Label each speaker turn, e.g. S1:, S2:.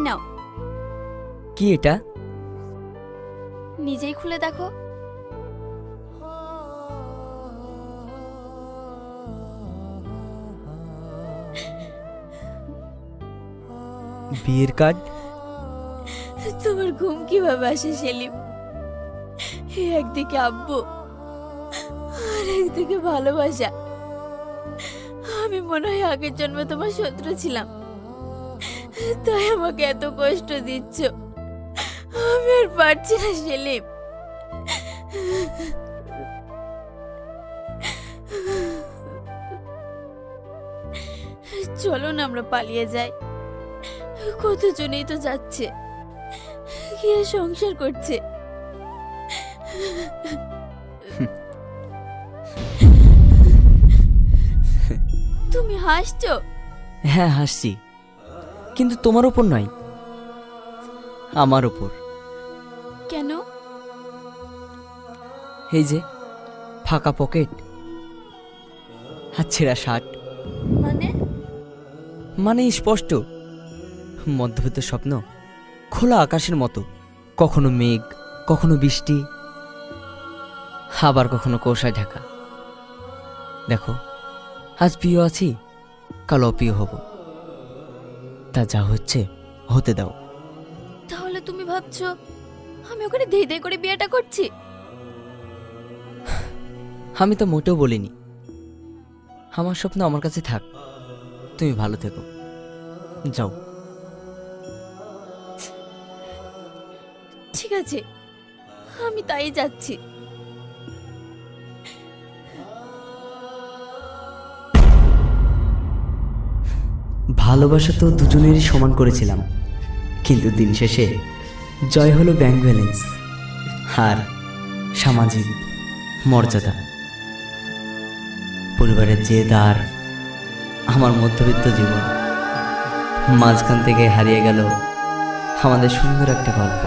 S1: নাও।
S2: কি এটা?
S1: নিজেই খুলে দেখো।
S2: বিয়ের কার্ড?
S1: তোমার ঘুম কিভাবে আসে সেলিম? একদিকে আব্বু আর একদিকে ভালোবাসা। আমি মনে হয় আগের জন্মে তোমার শত্রু ছিলাম, তাই আমাকে এত কষ্ট দিচ্ছ। আমি আর পারছি না সেলিম। চলো না আমরা পালিয়ে যাই। কতজনেই তো যাচ্ছে, গিয়ে সংসার করছে। তুমি হাসছো?
S2: হ্যাঁ হাসছি, কিন্তু তোমার উপর নয়, আমার উপর।
S1: কেন?
S2: এই যে ফাঁকা পকেট আর ছেঁড়া শার্ট, মানে স্পষ্ট মধ্যবিত্ত স্বপ্ন খোলা আকাশের মতো, কখনো মেঘ, কখনো বৃষ্টি, আবার কখনো কুয়াশায় ঢাকা। দেখো, আজ প্রিয় আছি, কাল অপ্রিয় হব, তা যা হচ্ছে হতে দাও।
S1: তাহলে তুমি ভাবছো আমি ওখানে ধেই ধেই করে বিয়েটা করছি?
S2: আমি তো মোটেও বলিনি। আমার স্বপ্ন আমার কাছে থাক, তুমি ভালো থেকো, যাও।
S1: ঠিক আছে, আমি তাই যাচ্ছি।
S2: ভালোবাসা তো দুজনেরই সমান করেছিলাম, কিন্তু দিন শেষে জয় হলো ব্যাংক ব্যালেন্স আর সামাজিক মর্যাদা। পরিবারের জেদ আর আমার মধ্যবিত্ত জীবন, মাঝখান থেকে হারিয়ে গেল আমাদের সুন্দর একটা গল্প।